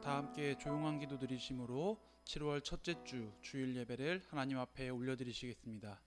다 함께 조용한 기도 드리심으로 7월 첫째 주 주일 예배를 하나님 앞에 올려드리시겠습니다.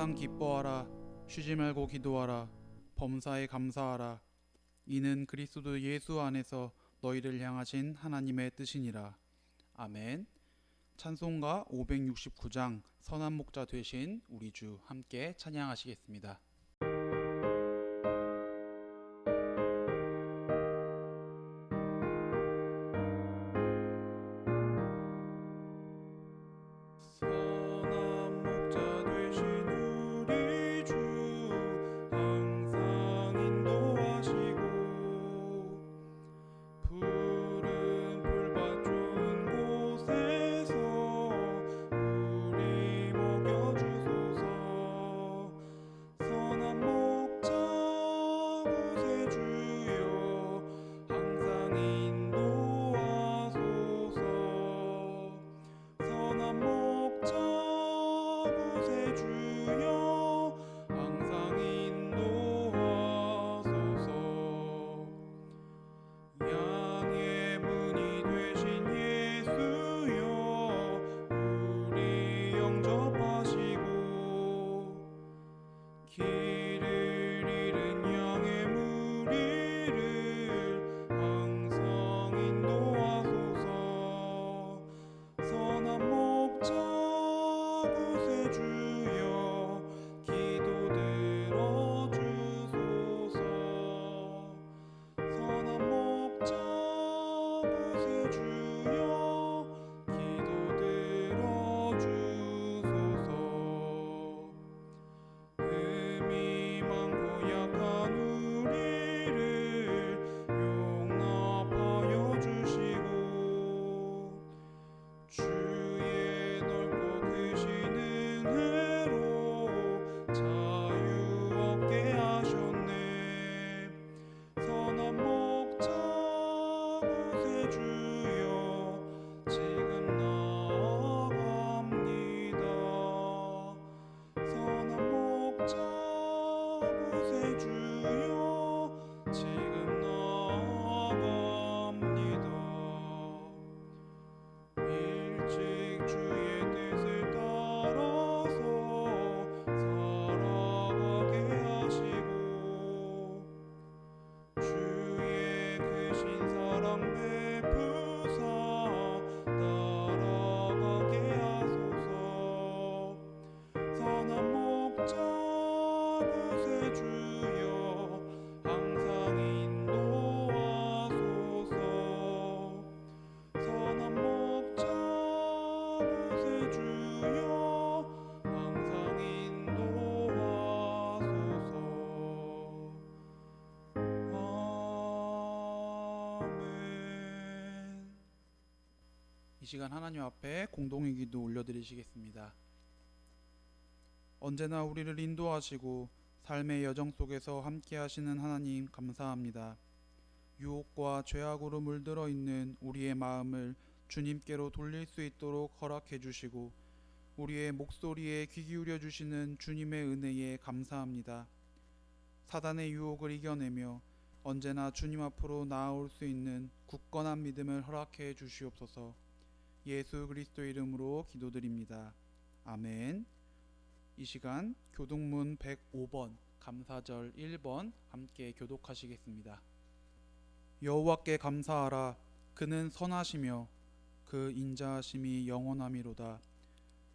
항상 기뻐하라. 쉬지 말고 기도하라. 범사에 감사하라. 이는 그리스도 예수 안에서 너희를 향하신 하나님의 뜻이니라. 아멘. 찬송가 569장 선한 목자 되신 우리 주 함께 찬양하시겠습니다. 이 시간 하나님 앞에 공동의 기도 올려드리시겠습니다. 언제나 우리를 인도하시고 삶의 여정 속에서 함께 하시는 하나님 감사합니다. 유혹과 죄악으로 물들어 있는 우리의 마음을 주님께로 돌릴 수 있도록 허락해 주시고 우리의 목소리에 귀 기울여 주시는 주님의 은혜에 감사합니다. 사단의 유혹을 이겨내며 언제나 주님 앞으로 나아올 수 있는 굳건한 믿음을 허락해 주시옵소서. 예수 그리스도 이름으로 기도드립니다. 아멘. 이 시간 교독문 105번 감사절 1번 함께 교독하시겠습니다. 여호와께 감사하라. 그는 선하시며 그 인자하심이 영원함이로다.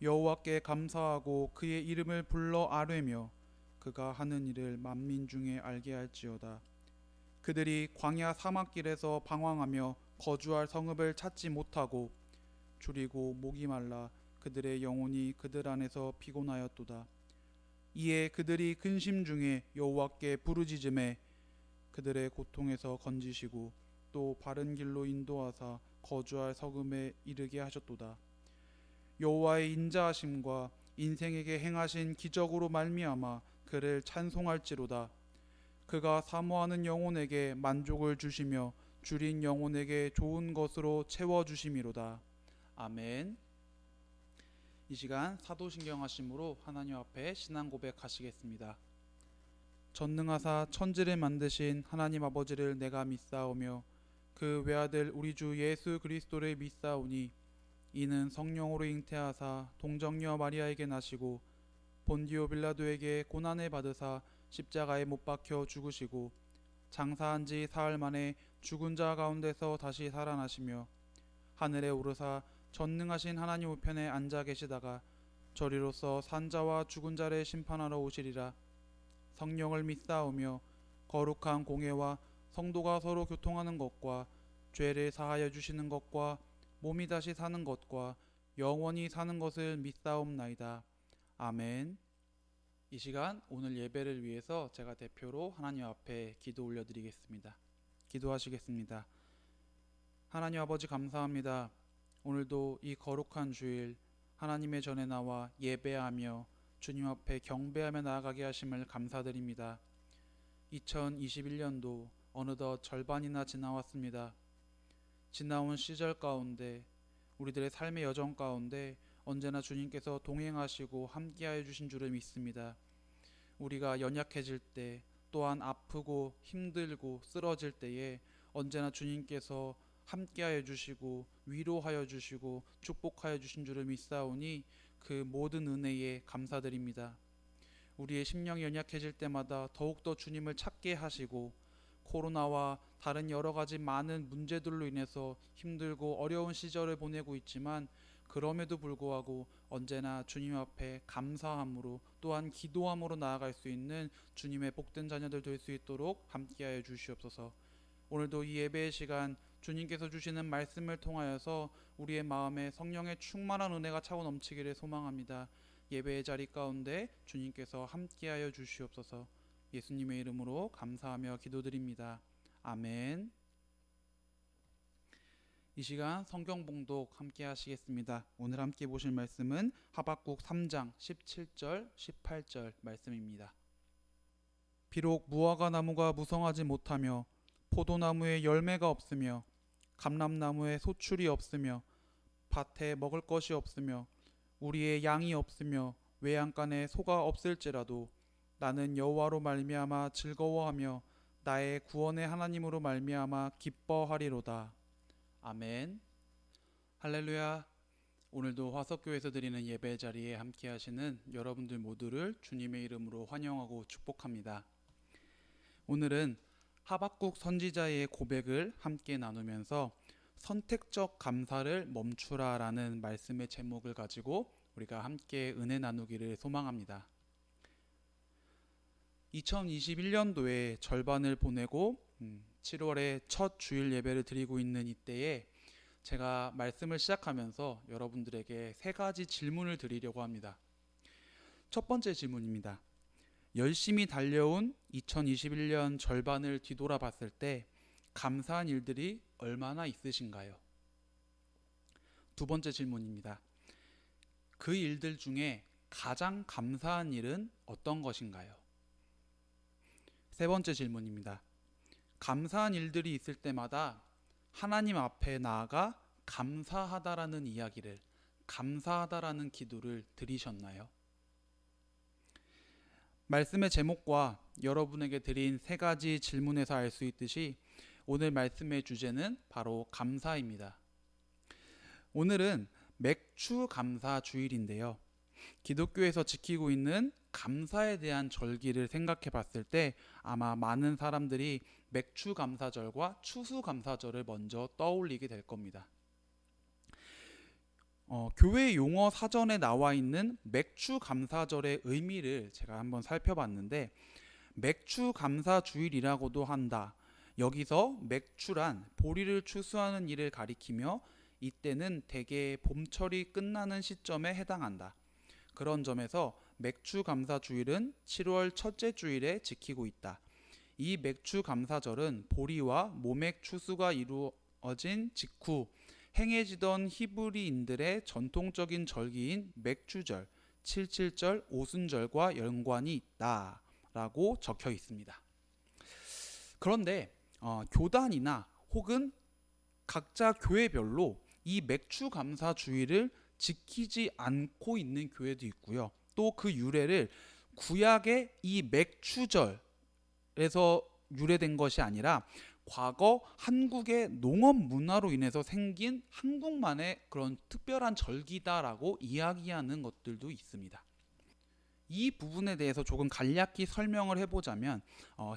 여호와께 감사하고 그의 이름을 불러 아뢰며 그가 하는 일을 만민 중에 알게 할지어다. 그들이 광야 사막길에서 방황하며 거주할 성읍을 찾지 못하고 줄이고 목이 말라 그들의 영혼이 그들 안에서 피곤하였도다. 이에 그들이 근심 중에 여호와께 부르짖음에 그들의 고통에서 건지시고 또 바른 길로 인도하사 거주할 서금에 이르게 하셨도다. 여호와의 인자하심과 인생에게 행하신 기적으로 말미암아 그를 찬송할지로다. 그가 사모하는 영혼에게 만족을 주시며 줄인 영혼에게 좋은 것으로 채워 주심이로다. 아멘. 이 시간 사도신경 하심으로 하나님 앞에 신앙 고백하시겠습니다. 전능하사 천지를 만드신 하나님 아버지를 내가 믿사오며 그 외아들 우리 주 예수 그리스도를 믿사오니 이는 성령으로 잉태하사 동정녀 마리아에게 나시고 본디오 빌라도에게 고난을 받으사 십자가에 못 박혀 죽으시고 장사한 지 사흘 만에 죽은 자 가운데서 다시 살아나시며 하늘에 오르사 전능하신 하나님 우편에 앉아 계시다가 저리로서 산자와 죽은 자를 심판하러 오시리라. 성령을 믿사오며 거룩한 공회와 성도가 서로 교통하는 것과 죄를 사하여 주시는 것과 몸이 다시 사는 것과 영원히 사는 것을 믿사옵나이다. 아멘. 이 시간 오늘 예배를 위해서 제가 대표로 하나님 앞에 기도 올려드리겠습니다. 기도하시겠습니다. 하나님 아버지 감사합니다. 오늘도 이 거룩한 주일 하나님의 전에 나와 예배하며 주님 앞에 경배하며 나아가게 하심을 감사드립니다. 2021년도 어느덧 절반이나 지나왔습니다. 지나온 시절 가운데 우리들의 삶의 여정 가운데 언제나 주님께서 동행하시고 함께하여 주신 줄을 믿습니다. 우리가 연약해질 때 또한 아프고 힘들고 쓰러질 때에 언제나 주님께서 함께하여 주시고 위로하여 주시고 축복하여 주신 줄을 믿사오니 그 모든 은혜에 감사드립니다. 우리의 심령이 연약해질 때마다 더욱더 주님을 찾게 하시고 코로나와 다른 여러 가지 많은 문제들로 인해서 힘들고 어려운 시절을 보내고 있지만 그럼에도 불구하고 언제나 주님 앞에 감사함으로 또한 기도함으로 나아갈 수 있는 주님의 복된 자녀들 될 수 있도록 함께하여 주시옵소서. 오늘도 이 예배의 시간 주님께서 주시는 말씀을 통하여서 우리의 마음에 성령의 충만한 은혜가 차고 넘치기를 소망합니다. 예배의 자리 가운데 주님께서 함께하여 주시옵소서. 예수님의 이름으로 감사하며 기도드립니다. 아멘. 이 시간 성경 봉독 함께 하시겠습니다. 오늘 함께 보실 말씀은 하박국 3장 17절 18절 말씀입니다. 비록 무화과 나무가 무성하지 못하며 포도나무에 열매가 없으며 감람나무에 소출이 없으며 밭에 먹을 것이 없으며 우리의 양이 없으며 외양간에 소가 없을지라도 나는 여호와로 말미암아 즐거워하며 나의 구원의 하나님으로 말미암아 기뻐하리로다. 아멘. 할렐루야. 오늘도 화석교회에서 드리는 예배 자리에 함께 하시는 여러분들 모두를 주님의 이름으로 환영하고 축복합니다. 오늘은 하박국 선지자의 고백을 함께 나누면서 선택적 감사를 멈추라라는 말씀의 제목을 가지고 우리가 함께 은혜 나누기를 소망합니다. 2021년도의 절반을 보내고 7월에 첫 주일 예배를 드리고 있는 이때에 제가 말씀을 시작하면서 여러분들에게 세 가지 질문을 드리려고 합니다. 첫 번째 질문입니다. 열심히 달려온 2021년 절반을 뒤돌아봤을 때 감사한 일들이 얼마나 있으신가요? 두 번째 질문입니다. 그 일들 중에 가장 감사한 일은 어떤 것인가요? 세 번째 질문입니다. 감사한 일들이 있을 때마다 하나님 앞에 나아가 감사하다라는 이야기를, 감사하다라는 기도를 드리셨나요? 말씀의 제목과 여러분에게 드린 세 가지 질문에서 알 수 있듯이 오늘 말씀의 주제는 바로 감사입니다. 오늘은 맥주 감사 주일인데요. 기독교에서 지키고 있는 감사에 대한 절기를 생각해 봤을 때 아마 많은 사람들이 맥주 감사절과 추수 감사절을 먼저 떠올리게 될 겁니다. 교회 용어 사전에 나와 있는 맥주 감사절의 의미를 제가 한번 살펴봤는데 맥주 감사 주일이라고도 한다. 여기서 맥주란 보리를 추수하는 일을 가리키며 이때는 대개 봄철이 끝나는 시점에 해당한다. 그런 점에서 맥주 감사 주일은 7월 첫째 주일에 지키고 있다. 이 맥주 감사절은 보리와 모맥 추수가 이루어진 직후 행해지던 히브리인들의 전통적인 절기인 맥주절, 칠칠절, 오순절과 연관이 있다라고 적혀 있습니다. 그런데 교단이나 혹은 각자 교회별로 이 맥주 감사 주일을 지키지 않고 있는 교회도 있고요. 또 그 유래를 구약의 이 맥주절에서 유래된 것이 아니라 과거 한국의 농업 문화로 인해서 생긴 한국만의 그런 특별한 절기다라고 이야기하는 것들도 있습니다. 이 부분에 대해서 조금 간략히 설명을 해보자면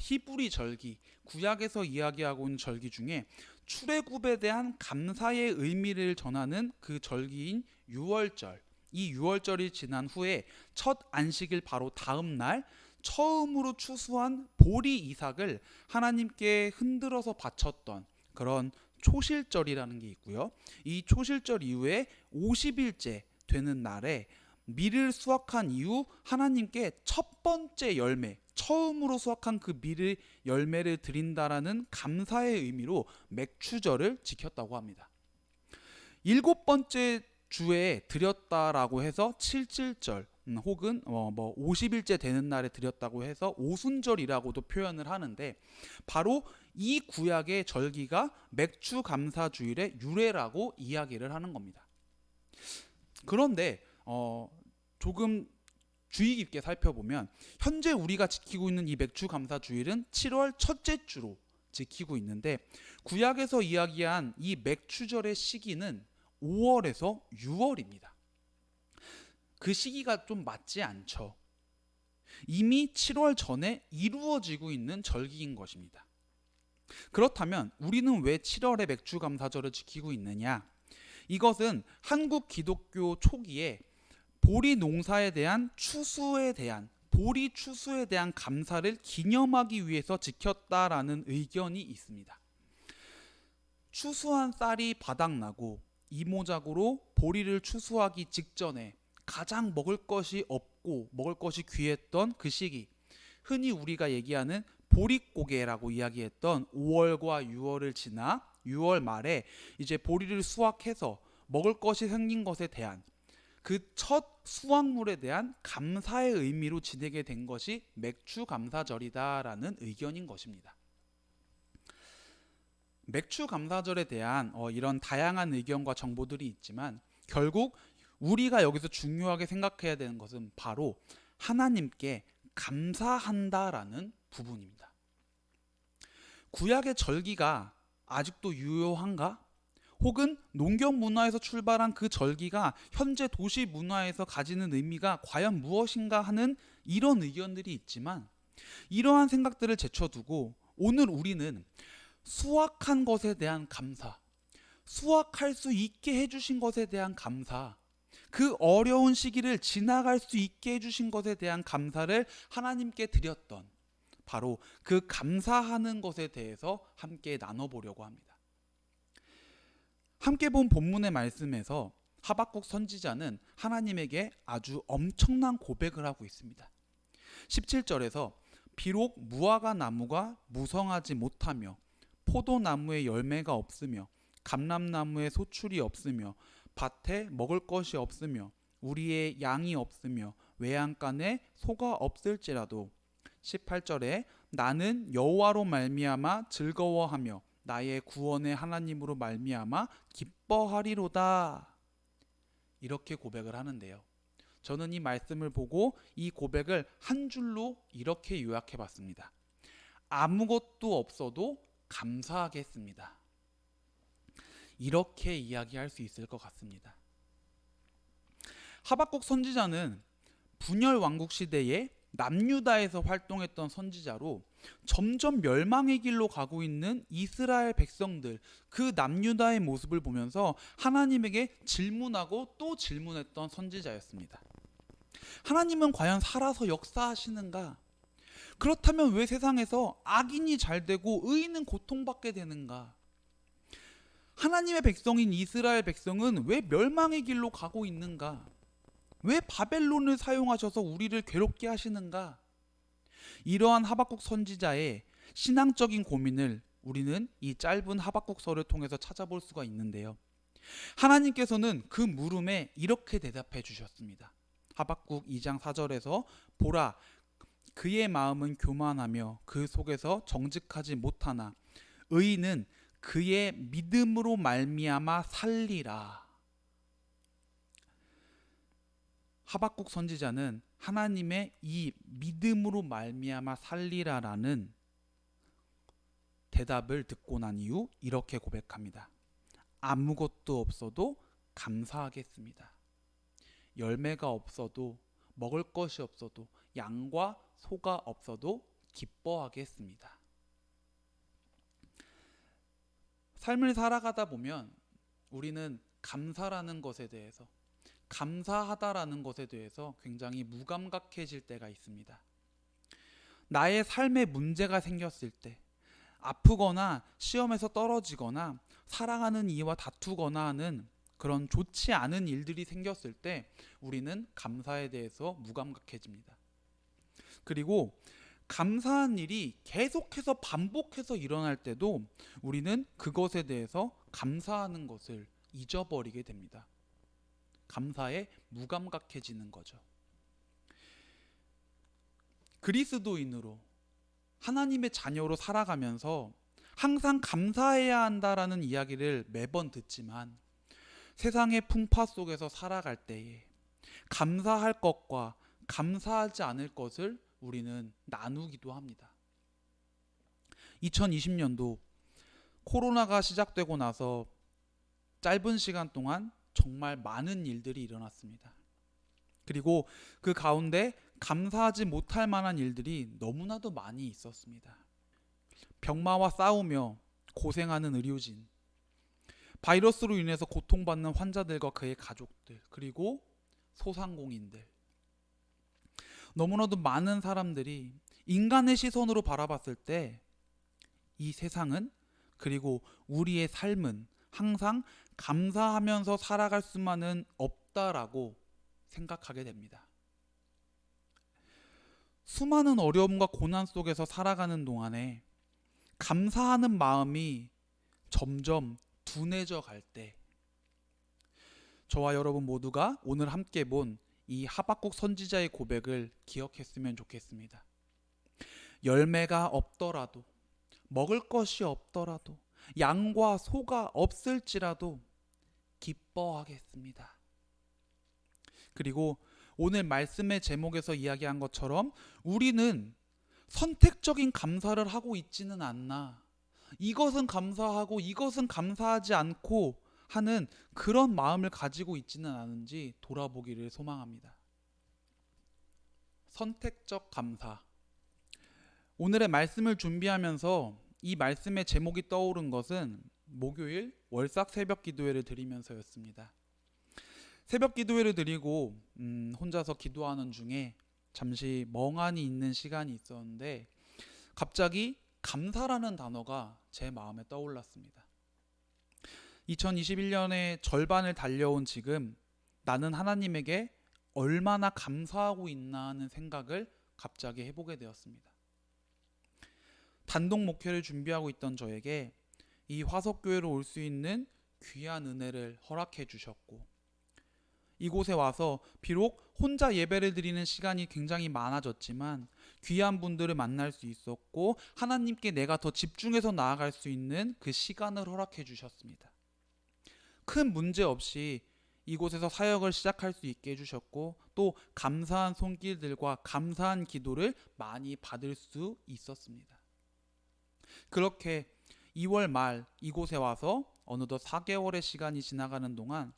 히브리 절기, 구약에서 이야기하고 있는 절기 중에 출애굽에 대한 감사의 의미를 전하는 그 절기인 유월절, 이 유월절이 지난 후에 첫 안식일 바로 다음 날 처음으로 추수한 보리 이삭을 하나님께 흔들어서 바쳤던 그런 초실절이라는 게 있고요. 이 초실절 이후에 50일째 되는 날에 밀을 수확한 이후 하나님께 첫 번째 열매, 처음으로 수확한 그 밀의 열매를 드린다라는 감사의 의미로 맥추절을 지켰다고 합니다. 7번째 주에 드렸다라고 해서 칠칠절 혹은 50일째 되는 날에 드렸다고 해서 오순절이라고도 표현을 하는데 바로 이 구약의 절기가 맥주 감사 주일의 유래라고 이야기를 하는 겁니다. 그런데 조금 주의 깊게 살펴보면 현재 우리가 지키고 있는 이 맥주 감사 주일은 7월 첫째 주로 지키고 있는데 구약에서 이야기한 이 맥주절의 시기는 5월에서 6월입니다. 그 시기가 좀 맞지 않죠. 이미 7월 전에 이루어지고 있는 절기인 것입니다. 그렇다면 우리는 왜 7월에 맥주 감사절을 지키고 있느냐? 이것은 한국 기독교 초기에 보리 농사에 대한 보리 추수에 대한 감사를 기념하기 위해서 지켰다라는 의견이 있습니다. 추수한 쌀이 바닥나고 이모작으로 보리를 추수하기 직전에 가장 먹을 것이 없고 먹을 것이 귀했던 그 시기, 흔히 우리가 얘기하는 보릿고개라고 이야기했던 5월과 6월을 지나 6월 말에 이제 보리를 수확해서 먹을 것이 생긴 것에 대한 그 첫 수확물에 대한 감사의 의미로 지내게 된 것이 맥주 감사절이다라는 의견인 것입니다. 맥주 감사절에 대한 이런 다양한 의견과 정보들이 있지만 결국 우리가 여기서 중요하게 생각해야 되는 것은 바로 하나님께 감사한다라는 부분입니다. 구약의 절기가 아직도 유효한가? 혹은 농경 문화에서 출발한 그 절기가 현재 도시 문화에서 가지는 의미가 과연 무엇인가 하는 이런 의견들이 있지만 이러한 생각들을 제쳐두고 오늘 우리는 수확한 것에 대한 감사, 수확할 수 있게 해주신 것에 대한 감사, 그 어려운 시기를 지나갈 수 있게 해주신 것에 대한 감사를 하나님께 드렸던 바로 그 감사하는 것에 대해서 함께 나눠보려고 합니다. 함께 본 본문의 말씀에서 하박국 선지자는 하나님에게 아주 엄청난 고백을 하고 있습니다. 17절에서 비록 무화과 나무가 무성하지 못하며 포도나무에 열매가 없으며 감람나무에 소출이 없으며 밭에 먹을 것이 없으며 우리의 양이 없으며 외양간에 소가 없을지라도 18절에 나는 여호와로 말미암아 즐거워하며 나의 구원의 하나님으로 말미암아 기뻐하리로다. 이렇게 고백을 하는데요. 저는 이 말씀을 보고 이 고백을 한 줄로 이렇게 요약해 봤습니다. 아무것도 없어도 감사하겠습니다. 이렇게 이야기할 수 있을 것 같습니다. 하박국 선지자는 분열 왕국 시대에 남유다에서 활동했던 선지자로 점점 멸망의 길로 가고 있는 이스라엘 백성들, 그 남유다의 모습을 보면서 하나님에게 질문하고 또 질문했던 선지자였습니다. 하나님은 과연 살아서 역사하시는가? 그렇다면 왜 세상에서 악인이 잘 되고 의인은 고통받게 되는가? 하나님의 백성인 이스라엘 백성은 왜 멸망의 길로 가고 있는가? 왜 바벨론을 사용하셔서 우리를 괴롭게 하시는가? 이러한 하박국 선지자의 신앙적인 고민을 우리는 이 짧은 하박국서를 통해서 찾아볼 수가 있는데요. 하나님께서는 그 물음에 이렇게 대답해 주셨습니다. 하박국 2장 4절에서 보라, 그의 마음은 교만하며 그 속에서 정직하지 못하나 의인은 그의 믿음으로 말미암아 살리라. 하박국 선지자는 하나님의 이 믿음으로 말미암아 살리라라는 대답을 듣고 난 이후 이렇게 고백합니다. 아무것도 없어도 감사하겠습니다. 열매가 없어도, 먹을 것이 없어도, 양과 소가 없어도 기뻐하겠습니다. 삶을 살아가다 보면 우리는 감사라는 것에 대해서, 감사하다라는 것에 대해서 굉장히 무감각해질 때가 있습니다. 나의 삶에 문제가 생겼을 때, 아프거나 시험에서 떨어지거나 사랑하는 이와 다투거나 하는 그런 좋지 않은 일들이 생겼을 때 우리는 감사에 대해서 무감각해집니다. 그리고 감사한 일이 계속해서 반복해서 일어날 때도 우리는 그것에 대해서 감사하는 것을 잊어버리게 됩니다. 감사에 무감각해지는 거죠. 그리스도인으로 하나님의 자녀로 살아가면서 항상 감사해야 한다라는 이야기를 매번 듣지만 세상의 풍파 속에서 살아갈 때에 감사할 것과 감사하지 않을 것을 우리는 나누기도 합니다. 2020년도 코로나가 시작되고 나서 짧은 시간 동안 정말 많은 일들이 일어났습니다. 그리고 그 가운데 감사하지 못할 만한 일들이 너무나도 많이 있었습니다. 병마와 싸우며 고생하는 의료진, 바이러스로 인해서 고통받는 환자들과 그의 가족들, 그리고 소상공인들, 너무나도 많은 사람들이 인간의 시선으로 바라봤을 때 이 세상은, 그리고 우리의 삶은 항상 감사하면서 살아갈 수만은 없다라고 생각하게 됩니다. 수많은 어려움과 고난 속에서 살아가는 동안에 감사하는 마음이 점점 둔해져 갈 때, 저와 여러분 모두가 오늘 함께 본 이 하박국 선지자의 고백을 기억했으면 좋겠습니다. 열매가 없더라도, 먹을 것이 없더라도, 양과 소가 없을지라도 기뻐하겠습니다. 그리고 오늘 말씀의 제목에서 이야기한 것처럼 우리는 선택적인 감사를 하고 있지는 않나, 이것은 감사하고 이것은 감사하지 않고 하는 그런 마음을 가지고 있지는 않은지 돌아보기를 소망합니다. 선택적 감사. 오늘의 말씀을 준비하면서 이 말씀의 제목이 떠오른 것은 목요일 월삭 새벽 기도회를 드리면서였습니다. 새벽 기도회를 드리고 혼자서 기도하는 중에 잠시 멍하니 있는 시간이 있었는데 갑자기 감사라는 단어가 제 마음에 떠올랐습니다. 2021년의 절반을 달려온 지금 나는 하나님에게 얼마나 감사하고 있나 하는 생각을 갑자기 해보게 되었습니다. 단독 목회를 준비하고 있던 저에게 이 화석교회로 올 수 있는 귀한 은혜를 허락해 주셨고, 이곳에 와서 비록 혼자 예배를 드리는 시간이 굉장히 많아졌지만 귀한 분들을 만날 수 있었고 하나님께 내가 더 집중해서 나아갈 수 있는 그 시간을 허락해 주셨습니다. 큰 문제 없이 이곳에서 사역을 시작할 수 있게 해주셨고 또 감사한 손길들과 감사한 기도를 많이 받을 수 있었습니다. 그렇게 2월 말 이곳에 와서 어느덧 4개월의 시간이 지나가는 동안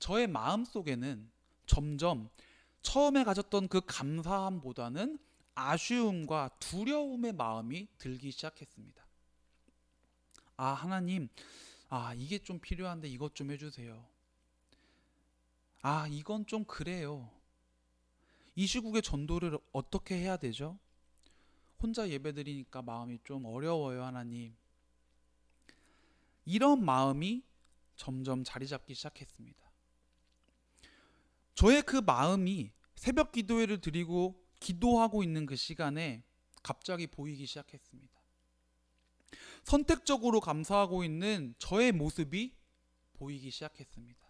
저의 마음속에는 점점 처음에 가졌던 그 감사함보다는 아쉬움과 두려움의 마음이 들기 시작했습니다. 아, 하나님, 이게 좀 필요한데 이것 좀 해주세요. 이건 좀 그래요. 이 시국에 전도를 어떻게 해야 되죠? 혼자 예배드리니까 마음이 좀 어려워요, 하나님. 이런 마음이 점점 자리 잡기 시작했습니다. 저의 그 마음이 새벽 기도회를 드리고 기도하고 있는 그 시간에 갑자기 보이기 시작했습니다. 선택적으로 감사하고 있는 저의 모습이 보이기 시작했습니다.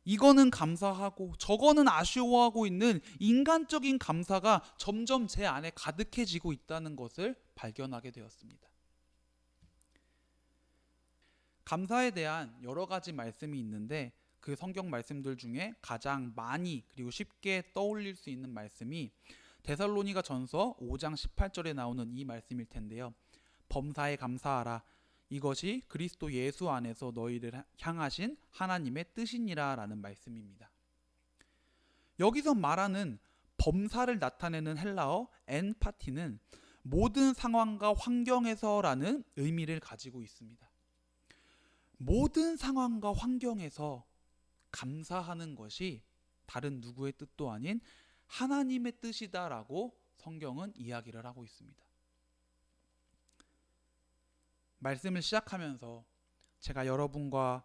이거는 감사하고 저거는 아쉬워하고 있는 인간적인 감사가 점점 제 안에 가득해지고 있다는 것을 발견하게 되었습니다. 감사에 대한 여러 가지 말씀이 있는데 그 성경 말씀들 중에 가장 많이 그리고 쉽게 떠올릴 수 있는 말씀이 데살로니가 전서 5장 18절에 나오는 이 말씀일 텐데요. 범사에 감사하라. 이것이 그리스도 예수 안에서 너희를 향하신 하나님의 뜻이니라 라는 말씀입니다. 여기서 말하는 범사를 나타내는 헬라어 엔파티는 모든 상황과 환경에서라는 의미를 가지고 있습니다. 모든 상황과 환경에서 감사하는 것이 다른 누구의 뜻도 아닌 하나님의 뜻이다라고 성경은 이야기를 하고 있습니다. 말씀을 시작하면서 제가 여러분과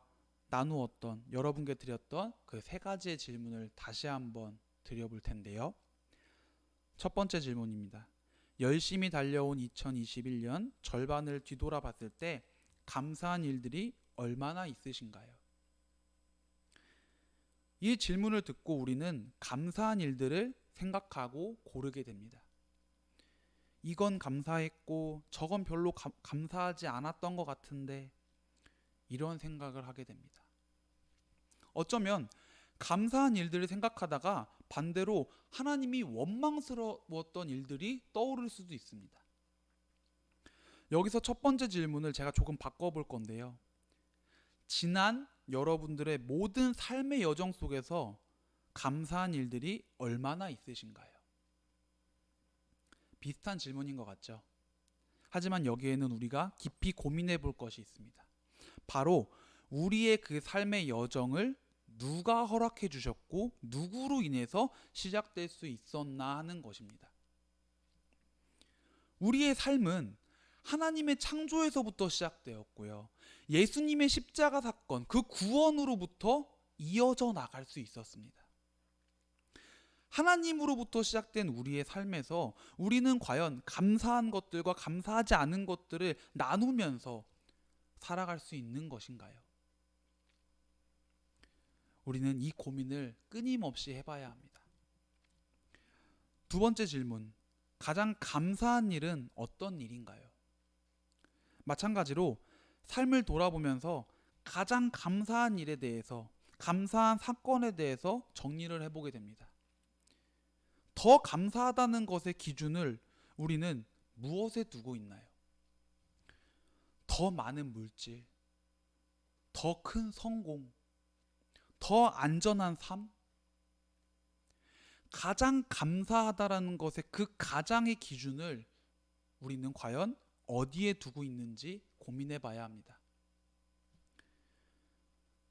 나누었던, 여러분께 드렸던 그 세 가지의 질문을 다시 한번 드려볼 텐데요. 첫 번째 질문입니다. 열심히 달려온 2021년 절반을 뒤돌아봤을 때 감사한 일들이 얼마나 있으신가요? 이 질문을 듣고 우리는 감사한 일들을 생각하고 고르게 됩니다. 이건 감사했고 저건 별로 감사하지 않았던 것 같은데 이런 생각을 하게 됩니다. 어쩌면 감사한 일들을 생각하다가 반대로 하나님이 원망스러웠던 일들이 떠오를 수도 있습니다. 여기서 첫 번째 질문을 제가 조금 바꿔볼 건데요. 지난 여러분들의 모든 삶의 여정 속에서 감사한 일들이 얼마나 있으신가요? 비슷한 질문인 것 같죠? 하지만 여기에는 우리가 깊이 고민해 볼 것이 있습니다. 바로 우리의 그 삶의 여정을 누가 허락해 주셨고 누구로 인해서 시작될 수 있었나 하는 것입니다. 우리의 삶은 하나님의 창조에서부터 시작되었고요. 예수님의 십자가 사건, 그 구원으로부터 이어져 나갈 수 있었습니다. 하나님으로부터 시작된 우리의 삶에서 우리는 과연 감사한 것들과 감사하지 않은 것들을 나누면서 살아갈 수 있는 것인가요? 우리는 이 고민을 끊임없이 해봐야 합니다. 두 번째 질문, 가장 감사한 일은 어떤 일인가요? 마찬가지로 삶을 돌아보면서 가장 감사한 일에 대해서, 감사한 사건에 대해서 정리를 해보게 됩니다. 더 감사하다는 것의 기준을 우리는 무엇에 두고 있나요? 더 많은 물질, 더 큰 성공, 더 안전한 삶? 가장 감사하다라는 것의 그 가장의 기준을 우리는 과연 어디에 두고 있는지 고민해 봐야 합니다.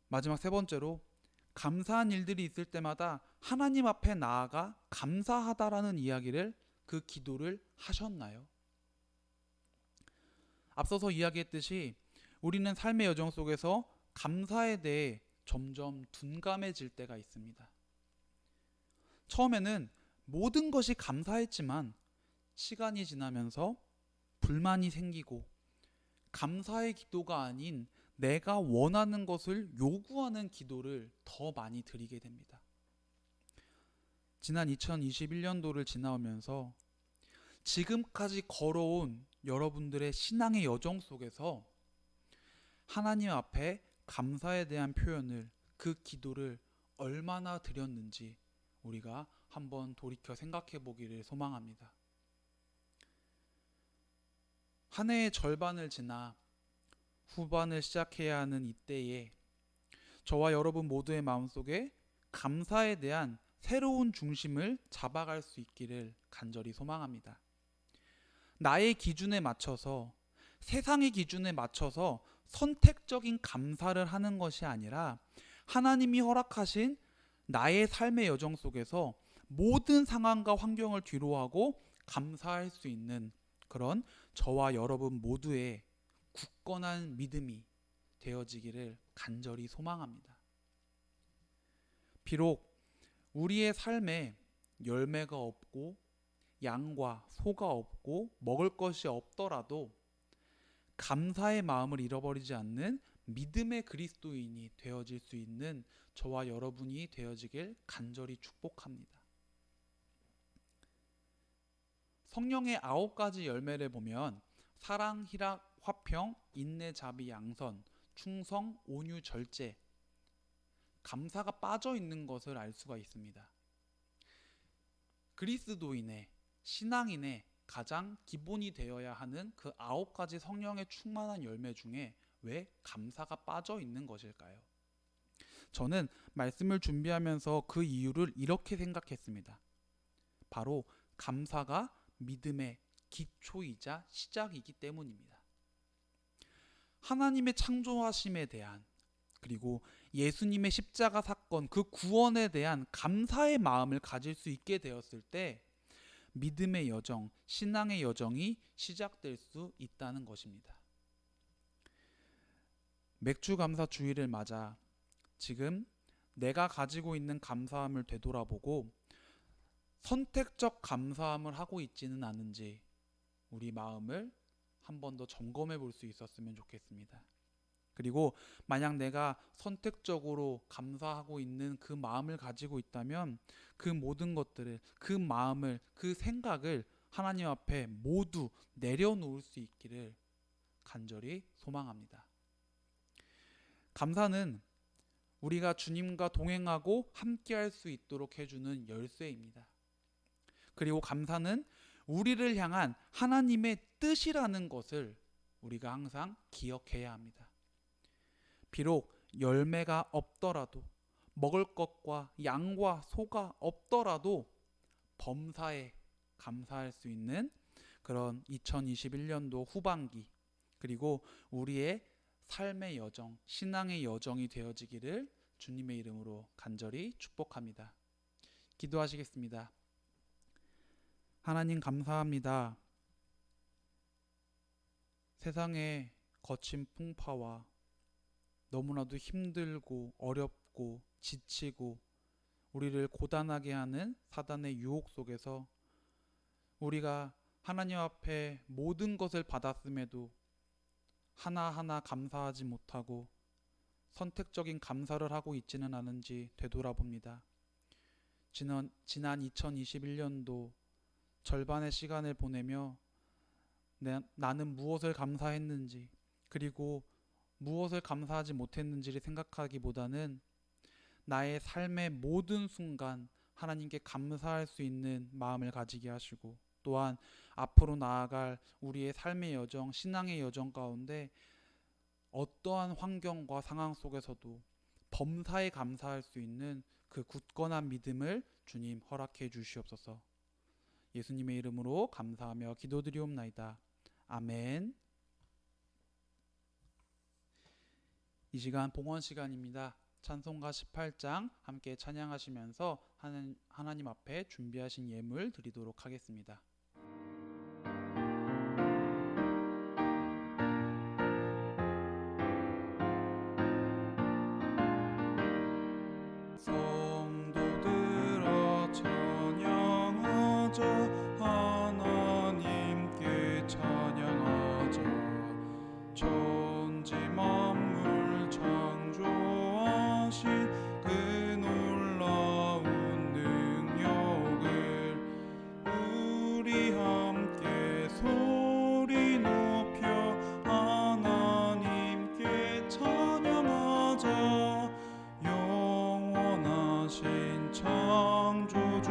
마지막 세 번째로, 감사한 일들이 있을 때마다 하나님 앞에 나아가 감사하다라는 이야기를, 그 기도를 하셨나요? 앞서서 이야기했듯이 우리는 삶의 여정 속에서 감사에 대해 점점 둔감해질 때가 있습니다. 처음에는 모든 것이 감사했지만 시간이 지나면서 불만이 생기고 감사의 기도가 아닌 내가 원하는 것을 요구하는 기도를 더 많이 드리게 됩니다. 지난 2021년도를 지나오면서 지금까지 걸어온 여러분들의 신앙의 여정 속에서 하나님 앞에 감사에 대한 표현을, 그 기도를 얼마나 드렸는지 우리가 한번 돌이켜 생각해 보기를 소망합니다. 한 해의 절반을 지나 후반을 시작해야 하는 이때에 저와 여러분 모두의 마음속에 감사에 대한 새로운 중심을 잡아갈 수 있기를 간절히 소망합니다. 나의 기준에 맞춰서, 세상의 기준에 맞춰서 선택적인 감사를 하는 것이 아니라 하나님이 허락하신 나의 삶의 여정 속에서 모든 상황과 환경을 뒤로하고 감사할 수 있는 그런 저와 여러분 모두의 굳건한 믿음이 되어지기를 간절히 소망합니다. 비록 우리의 삶에 열매가 없고 양과 소가 없고 먹을 것이 없더라도 감사의 마음을 잃어버리지 않는 믿음의 그리스도인이 되어질 수 있는 저와 여러분이 되어지길 간절히 축복합니다. 성령의 9가지 열매를 보면 사랑, 희락, 화평, 인내, 자비, 양선, 충성, 온유, 절제, 감사가 빠져 있는 것을 알 수가 있습니다. 그리스도인의 신앙인의 가장 기본이 되어야 하는 그 9가지 성령의 충만한 열매 중에 왜 감사가 빠져 있는 것일까요? 저는 말씀을 준비하면서 그 이유를 이렇게 생각했습니다. 바로 감사가 믿음의 기초이자 시작이기 때문입니다. 하나님의 창조하심에 대한, 그리고 예수님의 십자가 사건, 그 구원에 대한 감사의 마음을 가질 수 있게 되었을 때 믿음의 여정, 신앙의 여정이 시작될 수 있다는 것입니다. 맥주 감사 주일을 맞아 지금 내가 가지고 있는 감사함을 되돌아보고 선택적 감사함을 하고 있지는 않은지 우리 마음을 한 번 더 점검해 볼 수 있었으면 좋겠습니다. 그리고 만약 내가 선택적으로 감사하고 있는 그 마음을 가지고 있다면 그 모든 것들을, 그 마음을, 그 생각을 하나님 앞에 모두 내려놓을 수 있기를 간절히 소망합니다. 감사는 우리가 주님과 동행하고 함께할 수 있도록 해주는 열쇠입니다. 그리고 감사는 우리를 향한 하나님의 뜻이라는 것을 우리가 항상 기억해야 합니다. 비록 열매가 없더라도, 먹을 것과 양과 소가 없더라도 범사에 감사할 수 있는 그런 2021년도 후반기, 그리고 우리의 삶의 여정, 신앙의 여정이 되어지기를 주님의 이름으로 간절히 축복합니다. 기도하시겠습니다. 하나님 감사합니다. 세상의 거친 풍파와 너무나도 힘들고 어렵고 지치고 우리를 고단하게 하는 사단의 유혹 속에서 우리가 하나님 앞에 모든 것을 받았음에도 하나하나 감사하지 못하고 선택적인 감사를 하고 있지는 않은지 되돌아봅니다. 지난 2021년도 절반의 시간을 보내며 나는 무엇을 감사했는지, 그리고 무엇을 감사하지 못했는지를 생각하기보다는 나의 삶의 모든 순간 하나님께 감사할 수 있는 마음을 가지게 하시고, 또한 앞으로 나아갈 우리의 삶의 여정, 신앙의 여정 가운데 어떠한 환경과 상황 속에서도 범사에 감사할 수 있는 그 굳건한 믿음을 주님 허락해 주시옵소서. 예수님의 이름으로 감사하며 기도드리옵나이다. 아멘. 이 시간 봉헌 시간입니다. 찬송가 18장 함께 찬양하시면서 하나님 앞에 준비하신 예물 드리도록 하겠습니다. 성도들아 찬양하자, 하나님께 찬양하자. 천지 만물 창조하신 그 놀라운 능력을 우리 함께 소리 높여 하나님께 찬양하자. 영원하신 창조주를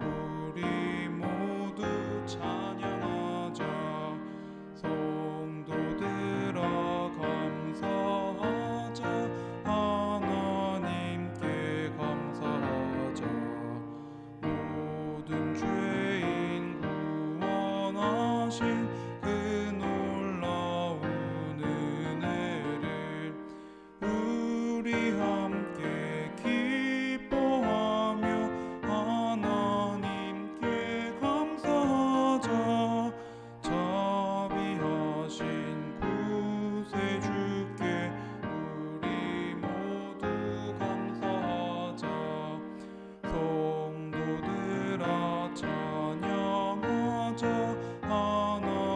우리 모두 찬양하자. 성도들아 감사하자, 하나님께 감사하자. 모든 죄인 구원하신 그 놀라운 은혜를 우리 함께 기뻐하며 하나님께 감사하자. 자비하신 구세주께 우리 모두 감사하자. 성도들아 찬양하자, 하나님께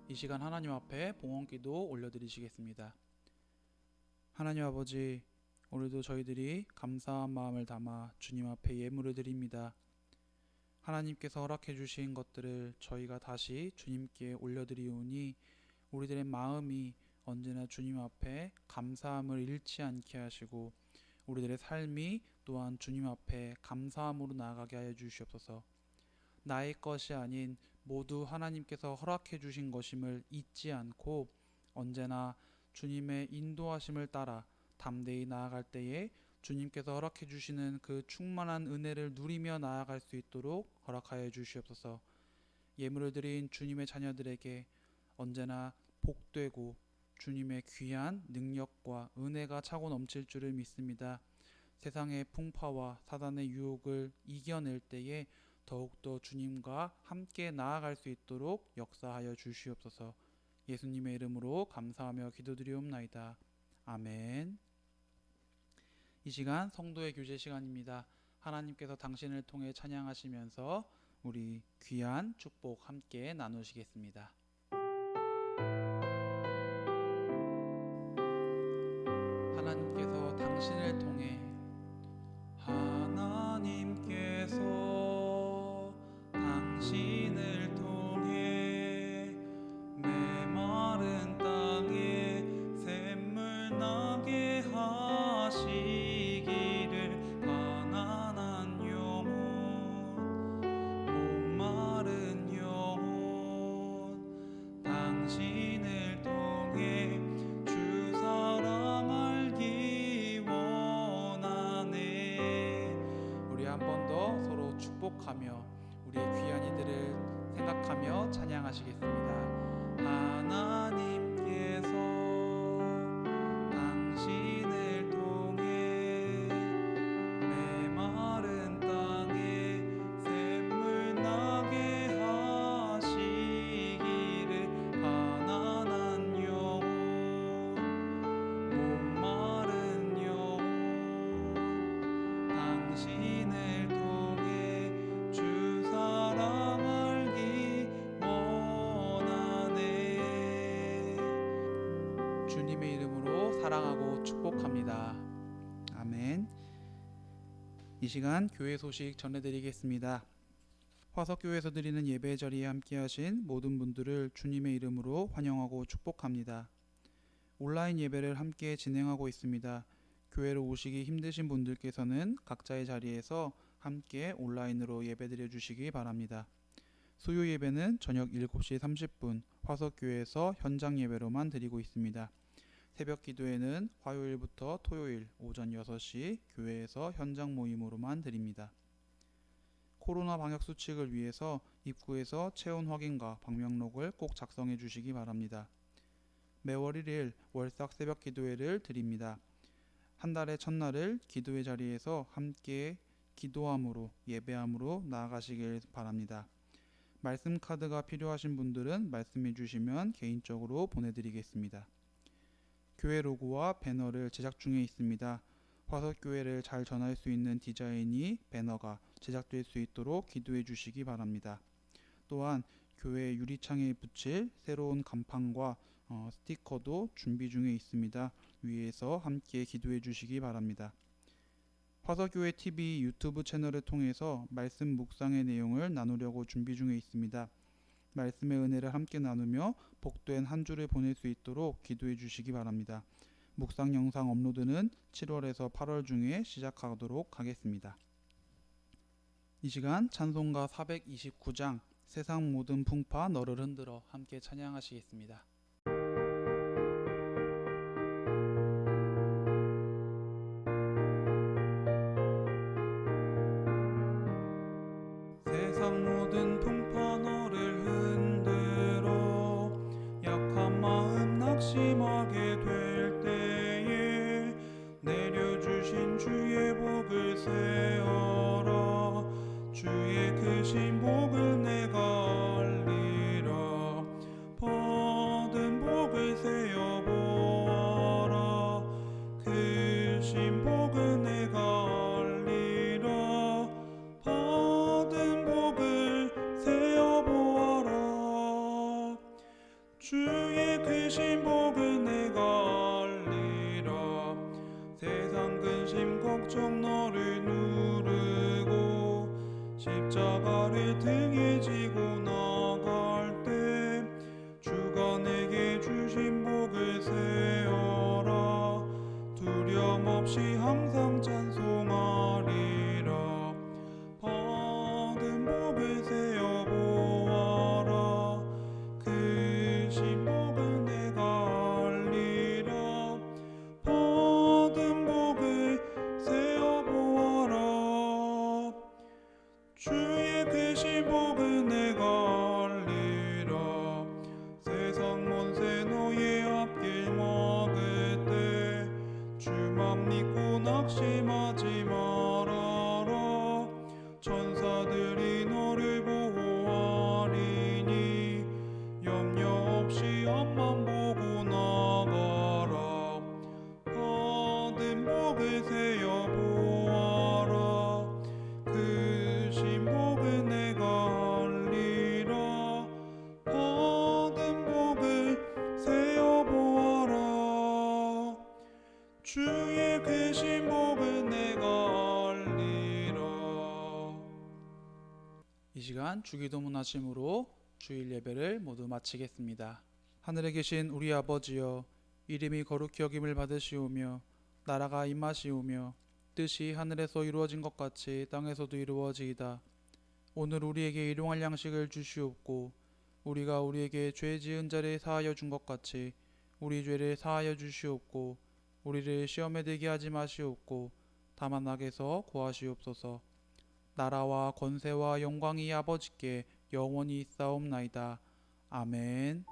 이 시간 하나님 앞에 봉헌기도 올려드리시겠습니다. 하나님 아버지, 오늘도 저희들이 감사한 마음을 담아 주님 앞에 예물을 드립니다. 하나님께서 허락해 주신 것들을 저희가 다시 주님께 올려드리오니 우리들의 마음이 언제나 주님 앞에 감사함을 잃지 않게 하시고 우리들의 삶이 또한 주님 앞에 감사함으로 나아가게 하여 주시옵소서. 나의 것이 아닌 모두 하나님께서 허락해 주신 것임을 잊지 않고 언제나 주님의 인도하심을 따라 담대히 나아갈 때에 주님께서 허락해 주시는 그 충만한 은혜를 누리며 나아갈 수 있도록 허락하여 주시옵소서. 예물을 드린 주님의 자녀들에게 언제나 복되고 주님의 귀한 능력과 은혜가 차고 넘칠 줄을 믿습니다. 세상의 풍파와 사단의 유혹을 이겨낼 때에 더욱더 주님과 함께 나아갈 수 있도록 역사하여 주시옵소서. 예수님의 이름으로 감사하며 기도드리옵나이다. 아멘. 이 시간 성도의 교제 시간입니다. 하나님께서 당신을 통해 찬양하시면서 우리 귀한 축복 함께 나누시겠습니다. 하나님께서 당신을 통해 하나님께서 당신을 통해 메마른 땅에 샘물 나게 하시기를 가난한 영혼 목마른 영혼 당신을 통해 주 사랑 알기 원하네. 우리 한 번 더 서로 축복하며 우리의 귀한 이들을 생각하며 찬양하시겠습니다. 하나님께서 당신을 통해 메마른 땅에 샘물 나게 하시기를 가난한 영혼 목마른 영혼 당신을 통해 주 사랑 알기 원하네. 주님의 이름으로 사랑하고 축복합니다. 아멘. 이 시간 교회 소식 전해드리겠습니다. 화석교회에서 드리는 예배 자리에 함께하신 모든 분들을 주님의 이름으로 환영하고 축복합니다. 온라인 예배를 함께 진행하고 있습니다. 교회로 오시기 힘드신 분들께서는 각자의 자리에서 함께 온라인으로 예배드려 주시기 바랍니다. 수요 예배는 저녁 7시 30분 화석교회에서 현장 예배로만 드리고 있습니다. 새벽 기도회는 화요일부터 토요일 오전 6시 교회에서 현장 모임으로만 드립니다. 코로나 방역 수칙을 위해서 입구에서 체온 확인과 방명록을 꼭 작성해 주시기 바랍니다. 매월 1일 월삭 새벽 기도회를 드립니다. 한 달의 첫날을 기도회 자리에서 함께 기도함으로 예배함으로 나아가시길 바랍니다. 말씀 카드가 필요하신 분들은 말씀해 주시면 개인적으로 보내드리겠습니다. 교회 로고와 배너를 제작 중에 있습니다. 화석교회를 잘 전할 수 있는 디자인이 배너가 제작될 수 있도록 기도해 주시기 바랍니다. 또한 교회 유리창에 붙일 새로운 간판과 스티커도 준비 중에 있습니다. 위에서 함께 기도해 주시기 바랍니다. 화석교회 TV 유튜브 채널을 통해서 말씀 묵상의 내용을 나누려고 준비 중에 있습니다. 말씀의 은혜를 함께 나누며 복된 한 주를 보낼 수 있도록 기도해 주시기 바랍니다. 묵상 영상 업로드는 7월에서 8월 중에 시작하도록 하겠습니다. 이 시간 찬송가 429장 세상 모든 풍파 너를 흔들어 함께 찬양하시겠습니다. 세상 모든 풍파 너를 흔들어 약한 마음 낙심하게 될 때에 내려주신 주의 복을 세어라. 주의 크신 복을 내가 알리라. 받은 복을 세어보아라. 크신 복을 내가 알리라. 받은 복을 세어보아라. 주의 크신 복은 내가 알리라. 세상 근심 걱정 너를 누르고 십자가를 등에 지고 나갈 때 주가 내게 주신 복을 세어라. 두려움 없이 항상 찬송하리라. 받은 복을 세어 보아라. 크신 복을 내가 알리라. 받은 복을 세어 보아라. 주의 크신 복을 내가 알리라. 세상 먼새 너의 앞길 막을 때 주만 믿고 낙심하지 말아라. 천사들이 너를 보호하리니 염려 없이 앞만 보고 나가라. 받은 복을 세어 보아라. 크신 복을 내가 알리라. 받은 복을 세어 보아라. 주의 크신 복을 내가 알리라. 이 시간 주기도문 하심으로 주일 예배를 모두 마치겠습니다. 하늘에 계신 우리 아버지여, 이름이 거룩히 여김을 받으시오며 나라가 임하시오며 뜻이 하늘에서 이루어진 것 같이 땅에서도 이루어지이다. 오늘 우리에게 일용할 양식을 주시옵고 우리가 우리에게 죄 지은 자를 사하여 준 것 같이 우리 죄를 사하여 주시옵고 우리를 시험에 들게 하지 마시옵고 다만 악에서 구하시옵소서. 나라와 권세와 영광이 아버지께 영원히 있사옵나이다. 아멘.